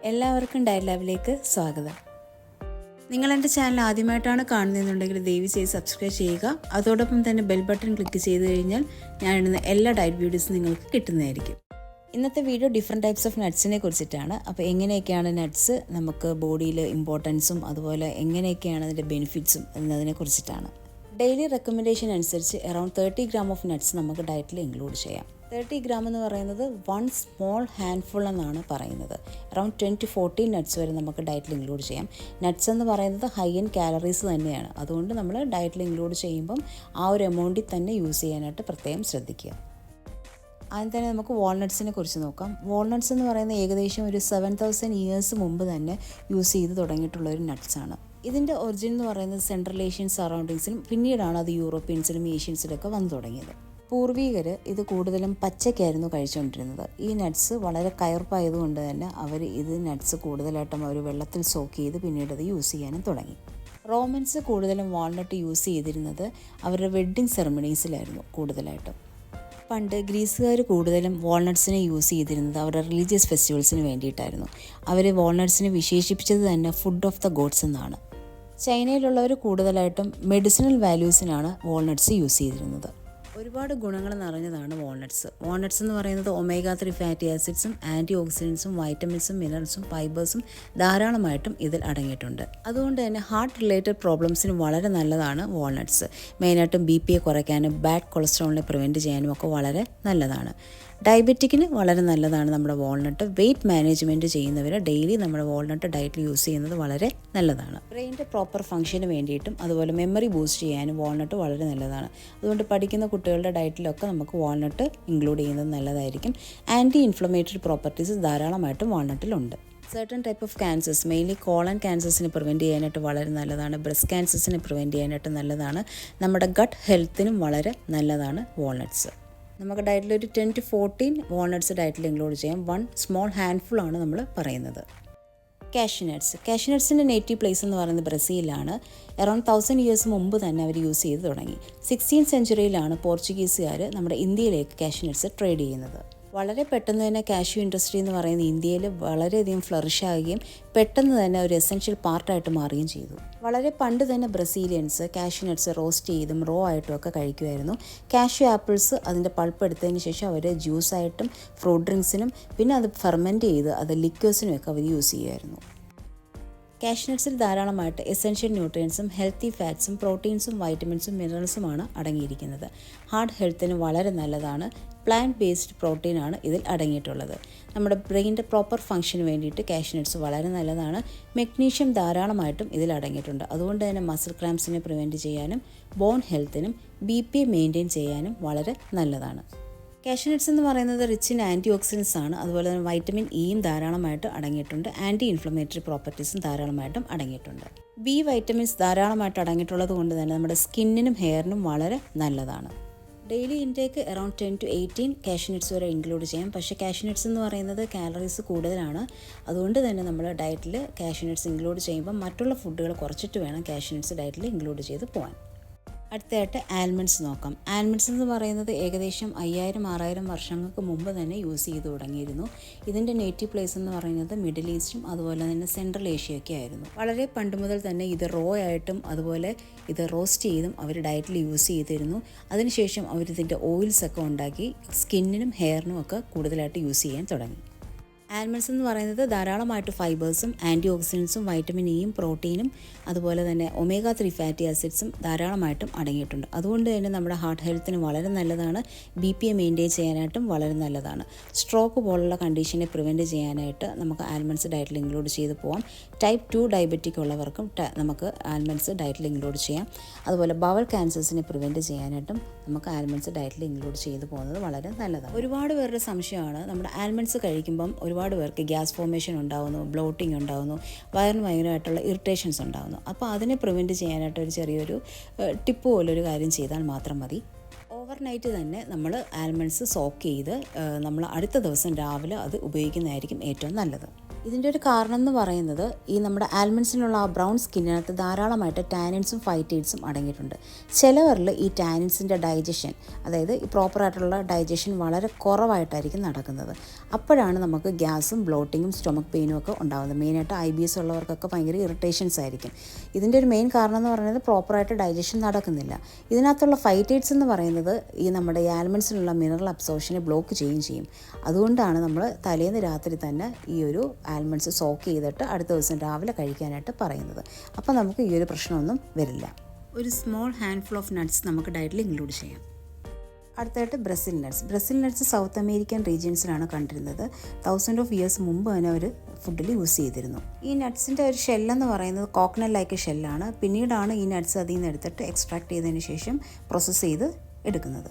എല്ലാവർക്കും ഡയറ്റ് ലാബിലേക്ക് സ്വാഗതം. നിങ്ങൾ എൻ്റെ ചാനൽ ആദ്യമായിട്ടാണ് കാണുന്നതെന്നുണ്ടെങ്കിൽ ദയവ് ചെയ്ത് സബ്സ്ക്രൈബ് ചെയ്യുക. അതോടൊപ്പം തന്നെ ബെൽ ബട്ടൺ ക്ലിക്ക് ചെയ്ത് കഴിഞ്ഞാൽ ഞാൻ ഇടുന്ന എല്ലാ ഡയറ്റ് വീഡിയോസും നിങ്ങൾക്ക് കിട്ടുന്നതായിരിക്കും. ഇന്നത്തെ വീഡിയോ ഡിഫറെൻറ്റ് ടൈപ്സ് ഓഫ് നട്ട്സിനെ കുറിച്ചിട്ടാണ്. അപ്പോൾ എങ്ങനെയൊക്കെയാണ് നട്ട്സ് നമുക്ക് ബോഡിയിൽ ഇമ്പോർട്ടൻസും അതുപോലെ എങ്ങനെയൊക്കെയാണ് അതിൻ്റെ ബെനിഫിറ്റ്സും എന്നതിനെ കുറിച്ചിട്ടാണ്. ഡെയിലി റെക്കമെൻഡേഷൻ അനുസരിച്ച് അറൗണ്ട് 30 ഗ്രാം ഓഫ് നട്ട്സ് നമുക്ക് ഡയറ്റിൽ ഇൻക്ലൂഡ് ചെയ്യാം. 30 ഗ്രാം എന്ന് പറയുന്നത് 1 സ്മോൾ ഹാൻഡ്ഫുൾ എന്നാണ് പറയുന്നത്. അറൗണ്ട് 10-14 നട്ട്സ് വരെ നമുക്ക് ഡയറ്റിൽ ഇൻക്ലൂഡ് ചെയ്യാം. നട്ട്സ് എന്ന് പറയുന്നത് ഹൈ ഇൻ കാലറീസ് തന്നെയാണ്. അതുകൊണ്ട് നമ്മൾ ഡയറ്റിൽ ഇൻക്ലൂഡ് ചെയ്യുമ്പം ആ ഒരു എമൗണ്ടിൽ തന്നെ യൂസ് ചെയ്യാനായിട്ട് പ്രത്യേകം ശ്രദ്ധിക്കുക. ആദ്യം തന്നെ നമുക്ക് വാൾനട്ട്സിനെ കുറിച്ച് നോക്കാം. വാൾനട്ട്സ് എന്ന് പറയുന്നത് ഏകദേശം ഒരു 7000 ഇയേഴ്സ് മുമ്പ് തന്നെ യൂസ് ചെയ്ത് തുടങ്ങിയിട്ടുള്ള ഒരു നട്ട്സാണ്. ഇതിൻ്റെ ഒറിജിൻ എന്ന് പറയുന്നത് സെൻട്രൽ ഏഷ്യൻ സറൗണ്ടിങ്സിലും പിന്നീടാണ് അത് യൂറോപ്യൻസിലും ഏഷ്യൻസിലൊക്കെ വന്നു തുടങ്ങിയത്. പൂർവികർ ഇത് കൂടുതലും പച്ചക്കായിരുന്നു കഴിച്ചുകൊണ്ടിരുന്നത്. ഈ നട്ട്സ് വളരെ കയർപ്പായതുകൊണ്ട് തന്നെ അവർ ഇത് നട്ട്സ് കൂടുതലായിട്ടും അവർ വെള്ളത്തിൽ സോക്ക് ചെയ്ത് പിന്നീട് അത് യൂസ് ചെയ്യാനും തുടങ്ങി. റോമൻസ് കൂടുതലും വാൾനട്ട് യൂസ് ചെയ്തിരുന്നത് അവരുടെ വെഡ്ഡിങ് സെറമണീസിലായിരുന്നു കൂടുതലായിട്ടും. പണ്ട് ഗ്രീസുകാർ കൂടുതലും വാൾനട്ട്സിനെ യൂസ് ചെയ്തിരുന്നത് അവരുടെ റിലീജിയസ് ഫെസ്റ്റിവൽസിന് വേണ്ടിയിട്ടായിരുന്നു. അവർ വാൾനട്ട്സിനെ വിശേഷിപ്പിച്ചത് തന്നെ ഫുഡ് ഓഫ് ദ ഗോഡ്സ് എന്നാണ്. ചൈനയിലുള്ളവർ കൂടുതലായിട്ടും മെഡിസിനൽ വാല്യൂസിനാണ് വാൾനട്ട്സ് യൂസ് ചെയ്തിരുന്നത്. ഒരുപാട് ഗുണങ്ങൾ നിറഞ്ഞതാണ് വാൾനട്ട്സ്. വാൾനട്ട്സ് എന്ന് പറയുന്നത് ഒമേഗ 3 ഫാറ്റി ആസിഡ്സും ആൻറ്റി ഓക്സിഡൻസും വൈറ്റമിൻസും മിനറൽസും ഫൈബേഴ്സും ധാരാളമായിട്ടും ഇതിൽ അടങ്ങിയിട്ടുണ്ട്. അതുകൊണ്ട് തന്നെ ഹാർട്ട് റിലേറ്റഡ് പ്രോബ്ലംസിന് വളരെ നല്ലതാണ് വാൾനട്ട്സ്. മെയിനായിട്ടും BP കുറയ്ക്കാനും ബാഡ് കൊളസ്ട്രോളിനെ പ്രിവെൻറ്റ് ചെയ്യാനും ഒക്കെ വളരെ നല്ലതാണ്. ഡയബറ്റിക്കിന് വളരെ നല്ലതാണ് നമ്മുടെ വാൾനട്ട്. വെയിറ്റ് മാനേജ്മെൻറ്റ് ചെയ്യുന്നവർ ഡെയിലി നമ്മുടെ വാൾനട്ട് ഡയറ്റിൽ യൂസ് ചെയ്യുന്നത് വളരെ നല്ലതാണ്. ബ്രെയിൻ്റെ പ്രോപ്പർ ഫംഗ്ഷന് വേണ്ടിയിട്ടും അതുപോലെ മെമ്മറി ബൂസ്റ്റ് ചെയ്യാനും വാൾനട്ട് വളരെ നല്ലതാണ്. അതുകൊണ്ട് പഠിക്കുന്ന കുട്ടികളുടെ ഡയറ്റിലൊക്കെ നമുക്ക് വാൾനട്ട് ഇൻക്ലൂഡ് ചെയ്യുന്നത് നല്ലതായിരിക്കും. ആൻറ്റി ഇൻഫ്ലമേറ്ററി പ്രോപ്പർട്ടീസ് ധാരാളമായിട്ടും വാൾനട്ടിലുണ്ട്. Certain type of cancers, mainly colon ക്യാൻസേഴ്സിനെ പ്രിവെൻറ്റ് ചെയ്യാനായിട്ട് വളരെ നല്ലതാണ്. ബ്രസ്റ്റ് ക്യാൻസേഴ്സിനെ പ്രിവെൻറ്റ് ചെയ്യാനായിട്ട് നല്ലതാണ്. നമ്മുടെ ഗട്ട് ഹെൽത്തിനും വളരെ നല്ലതാണ് വാൾനട്ട്സ്. നമുക്ക് ഡയറ്റിൽ ഒരു 10-14 വാൾനട്ട്സ് ഡയറ്റിൽ ഇൻക്ലൂഡ് ചെയ്യാം. 1 സ്മോൾ ഹാൻഡ്ഫുൾ ആണ് നമ്മൾ പറയുന്നത്. കാഷ്യൂനട്ട്സിൻ്റെ നേറ്റീവ് പ്ലേസ് എന്ന് പറയുന്നത് ബ്രസീലാണ്. അറൗണ്ട് 1000 ഇയേഴ്സ് മുമ്പ് തന്നെ അവർ യൂസ് ചെയ്ത് തുടങ്ങി. 16th സെഞ്ച്വറിയിലാണ് പോർച്ചുഗീസുകാർ നമ്മുടെ ഇന്ത്യയിലേക്ക് കാഷ്യൂനട്ട്സ് ട്രേഡ് ചെയ്യുന്നത്. വളരെ പെട്ടെന്ന് തന്നെ കാഷ്യൂ ഇൻഡസ്ട്രി എന്ന് പറയുന്നത് ഇന്ത്യയിൽ വളരെയധികം ഫ്ലറിഷ് ആകുകയും പെട്ടെന്ന് തന്നെ ഒരു എസെൻഷ്യൽ പാർട്ടായിട്ട് മാറുകയും ചെയ്തു. വളരെ പണ്ട് തന്നെ ബ്രസീലിയൻസ് കാഷ്യൂ നട്ട്സ് റോസ്റ്റ് ചെയ്തും റോ ആയിട്ടും ഒക്കെ കഴിക്കുമായിരുന്നു. കാഷ്യൂ ആപ്പിൾസ് അതിൻ്റെ പൾപ്പ് എടുത്തതിന് ശേഷം അവർ ജ്യൂസായിട്ടും ഫ്രൂട്ട് ഡ്രിങ്ക്സിനും പിന്നെ അത് ഫെർമെൻറ്റ് ചെയ്ത് അത് ലിക്വേഴ്സിനും ഒക്കെ അവർ യൂസ് ചെയ്യുമായിരുന്നു. കാഷ്യൂനട്ട്സിൽ ധാരാളമായിട്ട് എസെൻഷ്യൽ ന്യൂട്രിയൻസും ഹെൽത്തി ഫാറ്റ്സും പ്രോട്ടീൻസും വൈറ്റമിൻസും മിനറൽസുമാണ് അടങ്ങിയിരിക്കുന്നത്. ഹാർട്ട് ഹെൽത്തിന് വളരെ നല്ലതാണ്. പ്ലാന്റ് ബേസ്ഡ് പ്രോട്ടീനാണ് ഇതിൽ അടങ്ങിയിട്ടുള്ളത്. നമ്മുടെ ബ്രെയിൻ്റെ പ്രോപ്പർ ഫംഗ്ഷന് വേണ്ടിയിട്ട് കാഷ്യൂനട്ട്സ് വളരെ നല്ലതാണ്. മെഗ്നീഷ്യം ധാരാളമായിട്ടും ഇതിൽ അടങ്ങിയിട്ടുണ്ട്. അതുകൊണ്ട് തന്നെ മസിൽ ക്രാംസിനെ പ്രിവെൻറ്റ് ചെയ്യാനും ബോൺ ഹെൽത്തിനും BP മെയിൻറ്റെയിൻ ചെയ്യാനും വളരെ നല്ലതാണ്. കാഷ്യൂനട്ട്സ് എന്ന് പറയുന്നത് റിച്ച് ഇൻ ആൻറ്റി ഓക്സിഡൻസ് ആണ്. അതുപോലെ തന്നെ വൈറ്റമിൻ ഇയും ധാരാളമായിട്ട് അടങ്ങിയിട്ടുണ്ട്. ആൻറ്റി ഇൻഫ്ലമേറ്ററി പ്രോപ്പർട്ടീസും ധാരാളമായിട്ടും അടങ്ങിയിട്ടുണ്ട്. B വൈറ്റമിൻസ് ധാരാളമായിട്ട് അടങ്ങിയിട്ടുള്ളത് കൊണ്ട് തന്നെ നമ്മുടെ സ്കിന്നിനും ഹെയറിനും വളരെ നല്ലതാണ്. ഡെയിലി ഇൻടേക്ക് അറൗണ്ട് 10-18 കാഷ്യൂനട്ട്സ് വരെ ഇൻക്ലൂഡ് ചെയ്യാം. പക്ഷേ കാഷ്യൂനട്ട്സ് എന്ന് പറയുന്നത് കാലറീസ് കൂടുതലാണ്. അതുകൊണ്ട് തന്നെ നമ്മൾ ഡയറ്റിൽ കാഷ്യൂനട്ട്സ് ഇൻക്ലൂഡ് ചെയ്യുമ്പോൾ മറ്റുള്ള ഫുഡുകൾ കുറച്ചിട്ട് വേണം കാഷ്യൂനട്ട്സ് ഡയറ്റിൽ ഇൻക്ലൂഡ് ചെയ്ത് പോകാൻ. അടുത്തതായിട്ട് ആൽമണ്ട്സ് നോക്കാം. ആൽമണ്ട്സ് എന്ന് പറയുന്നത് ഏകദേശം 5000-6000 വർഷങ്ങൾക്ക് മുമ്പ് തന്നെ യൂസ് ചെയ്ത് തുടങ്ങിയിരുന്നു. ഇതിൻ്റെ നേറ്റീവ് പ്ലേസ് എന്ന് പറയുന്നത് മിഡിൽ ഈസ്റ്റും അതുപോലെ തന്നെ സെൻട്രൽ ഏഷ്യയൊക്കെ ആയിരുന്നു. വളരെ പണ്ട് മുതൽ തന്നെ ഇത് റോ ആയിട്ടും അതുപോലെ ഇത് റോസ്റ്റ് ചെയ്തും അവർ ഡയറ്റിൽ യൂസ് ചെയ്തിരുന്നു. അതിനുശേഷം അവരിതിൻ്റെ ഓയിൽസൊക്കെ ഉണ്ടാക്കി സ്കിന്നിനും ഹെയറിനും ഒക്കെ കൂടുതലായിട്ട് യൂസ് ചെയ്യാൻ തുടങ്ങി. ആൽമണ്ട്സ് എന്ന് പറയുന്നത് ധാരാളമായിട്ട് ഫൈബേഴ്സും ആൻറ്റി ഓക്സിഡൻസും വൈറ്റമിൻ ഇയും പ്രോട്ടീനും അതുപോലെ തന്നെ ഒമേഗ 3 ഫാറ്റി ആസിഡ്സും ധാരാളമായിട്ടും അടങ്ങിയിട്ടുണ്ട്. അതുകൊണ്ട് തന്നെ നമ്മുടെ ഹാർട്ട് ഹെൽത്തിന് വളരെ നല്ലതാണ്. BP മെയിൻറ്റെയിൻ ചെയ്യാനായിട്ടും വളരെ നല്ലതാണ്. സ്ട്രോക്ക് പോലുള്ള കണ്ടീഷനെ പ്രിവെൻറ്റ് ചെയ്യാനായിട്ട് നമുക്ക് ആൽമണ്ട്സ് ഡയറ്റിൽ ഇൻക്ലൂഡ് ചെയ്ത് പോകാം. ടൈപ്പ് 2 ഡയബറ്റിക് ഉള്ളവർക്കും നമുക്ക് ആൽമണ്ട്സ് ഡയറ്റിൽ ഇൻക്ലൂഡ് ചെയ്യാം. അതുപോലെ ബവൽ ക്യാൻസേഴ്സിനെ പ്രിവെൻറ്റ് ചെയ്യാനായിട്ടും നമുക്ക് ആൽമണ്ട്സ് ഡയറ്റിൽ ഇൻക്ലൂഡ് ചെയ്ത് പോകുന്നത് വളരെ നല്ലതാണ്. ഒരുപാട് പേരുടെ സംശയമാണ് നമ്മുടെ ആൽമണ്ട്സ് കഴിക്കുമ്പം ഒരുപാട് പേർക്ക് ഗ്യാസ് ഫോർമേഷൻ ഉണ്ടാകുന്നു, ബ്ലോട്ടിംഗ് ഉണ്ടാകുന്നു, വയറിന് ഭയങ്കരമായിട്ടുള്ള ഇറിറ്റേഷൻസ് ഉണ്ടാകുന്നു. അപ്പോൾ അതിനെ പ്രിവെൻറ്റ് ചെയ്യാനായിട്ട് ഒരു ചെറിയൊരു ടിപ്പ് പോലൊരു കാര്യം ചെയ്താൽ മാത്രം മതി. ഓവർനൈറ്റ് തന്നെ നമ്മൾ ആൽമണ്ട്സ് സോക്ക് ചെയ്ത് നമ്മൾ അടുത്ത ദിവസം രാവിലെ അത് ഉപയോഗിക്കുന്നതായിരിക്കും ഏറ്റവും നല്ലത്. ഇതിൻ്റെ ഒരു കാരണം എന്ന് പറയുന്നത് ഈ നമ്മുടെ ആൽമണ്ട്സിനുള്ള ആ ബ്രൗൺ സ്കിന്നിനകത്ത് ധാരാളമായിട്ട് ടാനിൻസും ഫൈറ്റേറ്റ്സും അടങ്ങിയിട്ടുണ്ട്. ചിലവരിൽ ഈ ടാനിൻസിൻ്റെ ഡൈജഷൻ, അതായത് ഈ പ്രോപ്പറായിട്ടുള്ള ഡൈജഷൻ വളരെ കുറവായിട്ടായിരിക്കും നടക്കുന്നത്. അപ്പോഴാണ് നമുക്ക് ഗ്യാസും ബ്ലോട്ടിങ്ങും സ്റ്റൊമക്ക് പെയിനും ഒക്കെ ഉണ്ടാകുന്നത്. മെയിനായിട്ട് IBS ഉള്ളവർക്കൊക്കെ ഭയങ്കര ഇറിറ്റേഷൻസ് ആയിരിക്കും. ഇതിൻ്റെ ഒരു മെയിൻ കാരണം എന്ന് പറയുന്നത് പ്രോപ്പറായിട്ട് ഡൈജഷൻ നടക്കുന്നില്ല. ഇതിനകത്തുള്ള ഫൈറ്റേറ്റ്സ് എന്ന് പറയുന്നത് ഈ നമ്മുടെ ആൽമണ്ട്സിലുള്ള മിനറൽ അബ്സോർപ്ഷനെ ബ്ലോക്ക് ചെയ്യുകയും ചെയ്യും. അതുകൊണ്ടാണ് നമ്മൾ തലേന്ന് രാത്രി തന്നെ ഈ ഒരു ആൽമണ്ട്സ് സോക്ക് ചെയ്തിട്ട് അടുത്ത ദിവസം രാവിലെ കഴിക്കാനായിട്ട് പറയുന്നത്. അപ്പോൾ നമുക്ക് ഈ ഒരു പ്രശ്നമൊന്നും വരില്ല. ഒരു സ്മോൾ ഹാൻഡ്ഫുൾ ഓഫ് നട്ട്സ് നമുക്ക് ഡയറ്റിൽ ഇൻക്ലൂഡ് ചെയ്യാം. അടുത്തായിട്ട് Brazil nuts. Brazil nuts south American റീജിയൻസിലാണ് കണ്ടിരുന്നത്. 1000 of years മുമ്പ് തന്നെ അവർ ഫുഡിൽ യൂസ് ചെയ്തിരുന്നു. ഈ നട്ട്സിൻ്റെ ഒരു ഷെല്ലെന്ന് പറയുന്നത് കോക്കനട്ട് ലൈക്ക് ഷെല്ലാണ്. പിന്നീടാണ് ഈ നട്ട്സ് അതിൽ നിന്ന് എടുത്തിട്ട് എക്സ്ട്രാക്ട് ചെയ്തതിന് ശേഷം പ്രോസസ്സ് ചെയ്ത് എടുക്കുന്നത്.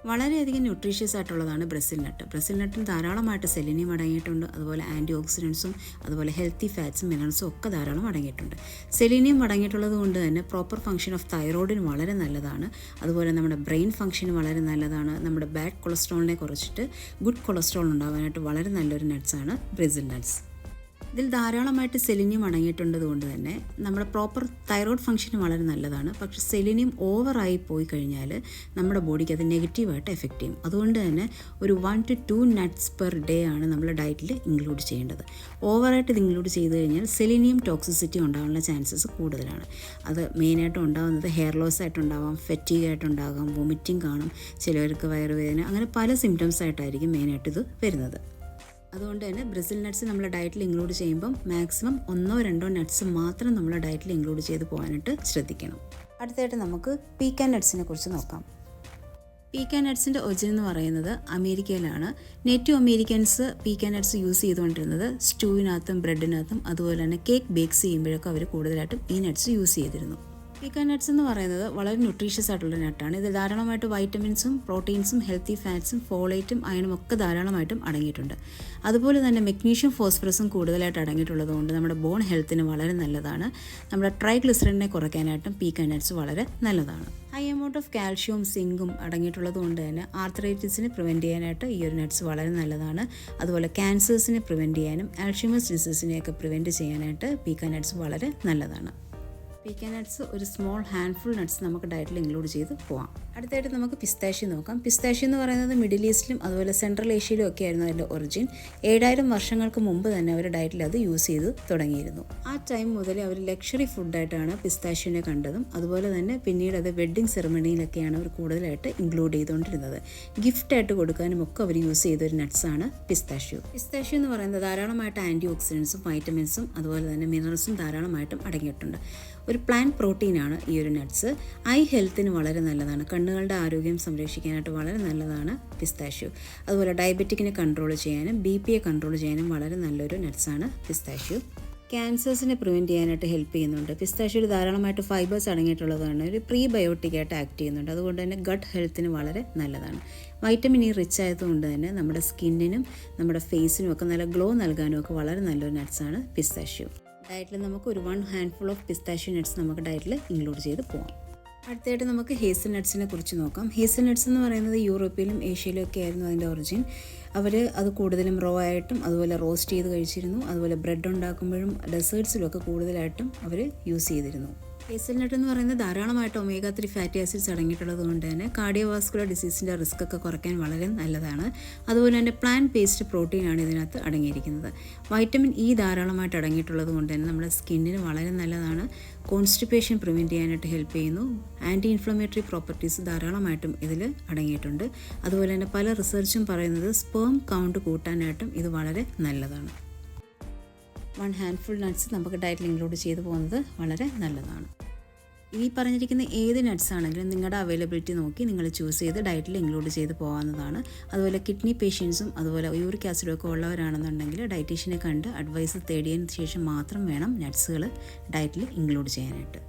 വളരെയധികം ന്യൂട്രീഷ്യസ് ആയിട്ടുള്ളതാണ് ബ്രസിൽ നട്ട്. ബ്രസിൽ നട്ടിന് ധാരാളമായിട്ട് സെലിനിയം അടങ്ങിയിട്ടുണ്ട്. അതുപോലെ ആൻറ്റി ഓക്സിഡൻസും അതുപോലെ ഹെൽത്തി ഫാറ്റ്സും മിനറൽസും ഒക്കെ ധാരാളം അടങ്ങിയിട്ടുണ്ട്. സെലിനിയം അടങ്ങിയിട്ടുള്ളത് കൊണ്ട് തന്നെ പ്രോപ്പർ ഫംഗ്ഷൻ ഓഫ് തൈറോയിഡിന് വളരെ നല്ലതാണ്. അതുപോലെ നമ്മുടെ ബ്രെയിൻ ഫംഗ്ഷന് വളരെ നല്ലതാണ്. നമ്മുടെ ബാഡ് കൊളസ്ട്രോളിനെ കുറച്ചിട്ട് ഗുഡ് കൊളസ്ട്രോൾ ഉണ്ടാവാനായിട്ട് വളരെ നല്ലൊരു നട്ട്സാണ് ബ്രസിൽ നട്ട്സ്. ഇതിൽ ധാരാളമായിട്ട് സെലിനിയം അടങ്ങിയിട്ടുള്ളത് കൊണ്ട് തന്നെ നമ്മുടെ പ്രോപ്പർ തൈറോയ്ഡ് ഫംഗ്ഷന് വളരെ നല്ലതാണ്. പക്ഷേ സെലിനിയം ഓവറായി പോയി കഴിഞ്ഞാൽ നമ്മുടെ ബോഡിക്ക് അത് നെഗറ്റീവായിട്ട് എഫക്റ്റ് ചെയ്യും. അതുകൊണ്ട് തന്നെ ഒരു 1 to 2 നട്ട്സ് പെർ ഡേ ആണ് നമ്മൾ ഡയറ്റിൽ ഇൻക്ലൂഡ് ചെയ്യേണ്ടത്. ഓവറായിട്ട് ഇത് ഇൻക്ലൂഡ് ചെയ്ത് കഴിഞ്ഞാൽ സെലിനിയം ടോക്സിസിറ്റി ഉണ്ടാകാനുള്ള ചാൻസസ് കൂടുതലാണ്. അത് മെയിനായിട്ട് ഉണ്ടാകുന്നത് ഹെയർ ലോസ് ആയിട്ടുണ്ടാവാം, ഫെറ്റീഗ് ആയിട്ടുണ്ടാകാം, വൊമിറ്റിംഗ് കാണും, ചിലവർക്ക് വയറുവേദന, അങ്ങനെ പല സിംറ്റംസ് ആയിട്ടായിരിക്കും മെയിനായിട്ട് ഇത് വരുന്നത്. അതുകൊണ്ട് തന്നെ ബ്രസിൽ നട്ട്സ് നമ്മൾ ഡയറ്റിൽ ഇൻക്ലൂഡ് ചെയ്യുമ്പം മാക്സിമം 1-2 നട്ട്സ് മാത്രം നമ്മൾ ഡയറ്റിൽ ഇൻക്ലൂഡ് ചെയ്ത് പോകാനായിട്ട് ശ്രദ്ധിക്കണം. അടുത്തായിട്ട് നമുക്ക് പീക്കാൻ നട്ട്സിനെ കുറിച്ച് നോക്കാം. പീക്കാൻ നട്ട്സിൻ്റെ ഒറിജിൻ എന്ന് പറയുന്നത് അമേരിക്കയിലാണ്. നേറ്റീവ് അമേരിക്കൻസ് പീക്കാൻ നട്ട്സ് യൂസ് ചെയ്തുകൊണ്ടിരുന്നത് സ്റ്റൂവിനകത്തും ബ്രെഡിനകത്തും അതുപോലെ തന്നെ കേക്ക് ബേക്സ് ചെയ്യുമ്പോഴൊക്കെ അവർ കൂടുതലായിട്ടും ഈ നട്ട്സ് യൂസ് ചെയ്തിരുന്നു. പീക്കാൻ നട്ട്സ് എന്ന് പറയുന്നത് വളരെ ന്യൂട്രീഷ്യസ് ആയിട്ടുള്ള നട്ടാണ്. ഇതിൽ ധാരാളമായിട്ട് വൈറ്റമിൻസും പ്രോട്ടീൻസും ഹെൽത്തി ഫാറ്റ്സും ഫോളേറ്റും അയണും ഒക്കെ ധാരാളമായിട്ടും അടങ്ങിയിട്ടുണ്ട്. അതുപോലെ തന്നെ മെഗ്നീഷ്യം ഫോസ്ഫറസും കൂടുതലായിട്ട് അടങ്ങിയിട്ടുള്ളത് കൊണ്ട് നമ്മുടെ ബോൺ ഹെൽത്തിന് വളരെ നല്ലതാണ്. നമ്മുടെ ട്രൈഗ്ലിസറിനെ കുറയ്ക്കാനായിട്ടും പീക്കാൻ നട്ട്സ് വളരെ നല്ലതാണ്. ഹൈ എമൗണ്ട് ഓഫ് കാൽഷ്യവും സിങ്കും അടങ്ങിയിട്ടുള്ളത് കൊണ്ട് തന്നെ ആർത്രൈറ്റിസിനെ പ്രിവെൻറ്റ് ചെയ്യാനായിട്ട് ഈ ഒരു നട്ട്സ് വളരെ നല്ലതാണ്. അതുപോലെ ക്യാൻസേഴ്സിനെ പ്രിവെൻറ്റ് ചെയ്യാനും ആൽഷിമേഴ്സ് ഡിസീസിനെയൊക്കെ പ്രിവെൻറ്റ് ചെയ്യാനായിട്ട് പീക്കാൻ നട്ട്സ് വളരെ നല്ലതാണ്. പീക്കാൻ നട്ട്സ് ഒരു സ്മോൾ ഹാൻഡ്ഫുൾ നട്ട്സ് നമുക്ക് ഡയറ്റിൽ ഇൻക്ലൂഡ് ചെയ്ത് പോകാം. അടുത്തായിട്ട് നമുക്ക് പിസ്താഷ്യ നോക്കാം. പിസ്താഷ്യ എന്ന് പറയുന്നത് മിഡിൽ ഈസ്റ്റിലും അതുപോലെ സെൻട്രൽ ഏഷ്യയിലും ഒക്കെ ആയിരുന്നു അതിൻ്റെ ഒറിജിൻ. 7000 വർഷങ്ങൾക്ക് മുമ്പ് തന്നെ അവർ ഡയറ്റിൽ അത് യൂസ് ചെയ്ത് തുടങ്ങിയിരുന്നു. ആ ടൈം മുതൽ അവർ ലക്ഷറി ഫുഡായിട്ടാണ് പിസ്താഷ്യനെ കണ്ടതും അതുപോലെ തന്നെ പിന്നീട് അത് വെഡ്ഡിങ് സെറമണിയിലൊക്കെയാണ് അവർ കൂടുതലായിട്ട് ഇൻക്ലൂഡ് ചെയ്തുകൊണ്ടിരുന്നത്. ഗിഫ്റ്റായിട്ട് കൊടുക്കാനും ഒക്കെ അവർ യൂസ് ചെയ്തൊരു നട്ട്സാണ് പിസ്താഷ്യോ. പിസ്താഷ്യോ എന്ന് പറയുന്നത് ധാരാളമായിട്ട് ആൻറ്റി ഓക്സിഡൻസും വൈറ്റമിൻസും അതുപോലെ തന്നെ മിനറൽസും ധാരാളമായിട്ടും അടങ്ങിയിട്ടുണ്ട്. ഒരു പ്ലാന്റ് പ്രോട്ടീനാണ് ഈ ഒരു നട്ട്സ്. ഐ ഹെൽത്തിന് വളരെ നല്ലതാണ്. കണ്ണുകളുടെ ആരോഗ്യം സംരക്ഷിക്കാനായിട്ട് വളരെ നല്ലതാണ് പിസ്താഷ്യോ. അതുപോലെ ഡയബറ്റിക്കിനെ കൺട്രോൾ ചെയ്യാനും BP-യെ കൺട്രോൾ ചെയ്യാനും വളരെ നല്ലൊരു നട്ട്സാണ് പിസ്താഷ്യോ. ക്യാൻസേഴ്സിനെ പ്രിവെൻറ്റ് ചെയ്യാനായിട്ട് ഹെൽപ്പ് ചെയ്യുന്നുണ്ട്. പിസ്താഷ്യോയിൽ ധാരാളമായിട്ട് ഫൈബേഴ്സ് അടങ്ങിയിട്ടുള്ളതാണ്. ഒരു പ്രീബയോട്ടിക്കായിട്ട് ആക്ട് ചെയ്യുന്നുണ്ട്. അതുകൊണ്ട് തന്നെ ഗട്ട് ഹെൽത്തിന് വളരെ നല്ലതാണ്. വൈറ്റമിൻ E റിച്ച് ആയതുകൊണ്ട് തന്നെ നമ്മുടെ സ്കിന്നിനും നമ്മുടെ ഫേസിനും ഒക്കെ നല്ല ഗ്ലോ നൽകാനും ഒക്കെ വളരെ നല്ലൊരു നട്ട്സാണ് പിസ്താഷ്യോ. ഡയറ്റിൽ നമുക്ക് ഒരു 1 ഹാൻഡ്ഫുൾ ഓഫ് പിസ്താഷ്യോ നട്ട്സ് നമുക്ക് ഡയറ്റിൽ ഇൻക്ലൂഡ് ചെയ്ത് പോകാം. അടുത്തായിട്ട് നമുക്ക് ഹേസൽ നട്ട്സിനെ കുറിച്ച് നോക്കാം. ഹേസൽ നട്ട്സ് എന്ന് പറയുന്നത് യൂറോപ്പിലും ഏഷ്യയിലും ഒക്കെ ആയിരുന്നു അതിൻ്റെ ഒറിജിൻ. അവർ അത് കൂടുതലും റോ ആയിട്ടും അതുപോലെ റോസ്റ്റ് ചെയ്ത് കഴിച്ചിരുന്നു. അതുപോലെ ബ്രെഡ് ഉണ്ടാക്കുമ്പോഴും ഡെസേർട്സിലും ഒക്കെ കൂടുതലായിട്ടും അവർ യൂസ് ചെയ്തിരുന്നു. ഹേസൽനട്ട് എന്ന് പറയുന്നത് ധാരാളമായിട്ട് omega-3 ഫാറ്റി ആസിഡ്സ് അടങ്ങിയിട്ടുള്ളത് കൊണ്ട് തന്നെ കാർഡിയോവാസ്കുലർ ഡിസീസിൻ്റെ റിസ്ക് ഒക്കെ കുറയ്ക്കാൻ വളരെ നല്ലതാണ്. അതുപോലെ തന്നെ പ്ലാന്റ് ബേസ്ഡ് പ്രോട്ടീനാണ് ഇതിനകത്ത് അടങ്ങിയിരിക്കുന്നത്. വൈറ്റമിൻ E ധാരാളമായിട്ട് അടങ്ങിയിട്ടുള്ളത് കൊണ്ട് തന്നെ നമ്മുടെ സ്കിന്നിന് വളരെ നല്ലതാണ്. കോൺസ്റ്റിപ്പേഷൻ പ്രിവെൻറ്റ് ചെയ്യാനായിട്ട് ഹെൽപ്പ് ചെയ്യുന്നു. ആൻറ്റി ഇൻഫ്ലമേറ്ററി പ്രോപ്പർട്ടീസ് ധാരാളമായിട്ടും ഇതിൽ അടങ്ങിയിട്ടുണ്ട്. അതുപോലെ തന്നെ പല റിസർച്ചും പറയുന്നത് സ്പേം കൗണ്ട് കൂട്ടാനായിട്ടും ഇത് വളരെ നല്ലതാണ്. 1 ഹാൻഡ്ഫുൾ നട്ട്സ് നമുക്ക് ഡയറ്റിൽ ഇൻക്ലൂഡ് ചെയ്തു പോകുന്നത് വളരെ നല്ലതാണ്. ഈ പറഞ്ഞിരിക്കുന്ന ഏത് നട്ട്സ് ആണെങ്കിലും നിങ്ങളുടെ അവൈലബിലിറ്റി നോക്കി നിങ്ങൾ ചൂസ് ചെയ്ത് ഡയറ്റിൽ ഇൻക്ലൂഡ് ചെയ്ത് പോകാവുന്നതാണ്. അതുപോലെ കിഡ്നി പേഷ്യൻസും അതുപോലെ യൂറിക് ആസിഡും ഒക്കെ ഉള്ളവരാണെന്നുണ്ടെങ്കിൽ ഡയറ്റീഷ്യനെ കണ്ട് അഡ്വൈസ് തേടിയതിന് ശേഷം മാത്രം വേണം നട്ട്സുകൾ ഡയറ്റിൽ ഇൻക്ലൂഡ് ചെയ്യാനായിട്ട്.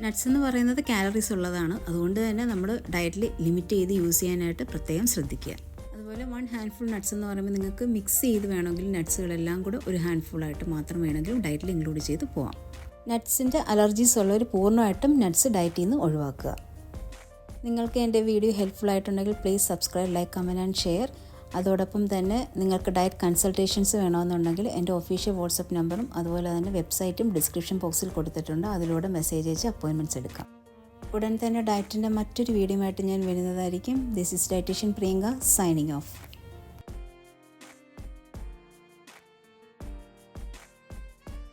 നട്ട്സ് എന്ന് പറയുന്നത് കാലറീസ് ഉള്ളതാണ്. അതുകൊണ്ട് തന്നെ നമ്മൾ ഡയറ്റിൽ ലിമിറ്റ് ചെയ്ത് യൂസ് ചെയ്യാനായിട്ട് പ്രത്യേകം ശ്രദ്ധിക്കുക. അതുപോലെ 1 ഹാൻഡ്ഫുൾ നട്ട്സ് എന്ന് പറയുമ്പോൾ നിങ്ങൾക്ക് മിക്സ് ചെയ്ത് വേണമെങ്കിൽ നട്ട്സുകളെല്ലാം കൂടെ ഒരു ഹാൻഡ്ഫുള്ളായിട്ട് മാത്രം വേണമെങ്കിലും ഡയറ്റിൽ ഇൻക്ലൂഡ് ചെയ്ത് പോകാം. നട്ട്സിൻ്റെ അലർജീസ് ഉള്ളവർ പൂർണ്ണമായിട്ടും നട്ട്സ് ഡയറ്റിൽ നിന്ന് ഒഴിവാക്കുക. നിങ്ങൾക്ക് എൻ്റെ വീഡിയോ ഹെൽപ്ഫുൾ ആയിട്ടുണ്ടെങ്കിൽ please subscribe, like, comment and share. അതോടൊപ്പം തന്നെ നിങ്ങൾക്ക് ഡയറ്റ് കൺസൾട്ടേഷൻസ് വേണമെന്നുണ്ടെങ്കിൽ എൻ്റെ ഒഫീഷ്യൽ വാട്സപ്പ് നമ്പറും അതുപോലെ തന്നെ വെബ്സൈറ്റും ഡിസ്ക്രിപ്ഷൻ ബോക്സിൽ കൊടുത്തിട്ടുണ്ട്. അതിലൂടെ മെസ്സേജ് അയച്ച് അപ്പോയിൻമെൻറ്റ്സ് എടുക്കാം. ഉടൻ തന്നെ ഡയറ്റിൻ്റെ മറ്റൊരു വീഡിയോ ആയിട്ട് ഞാൻ വരുന്നതായിരിക്കും. This is dietitian Priyanka signing of.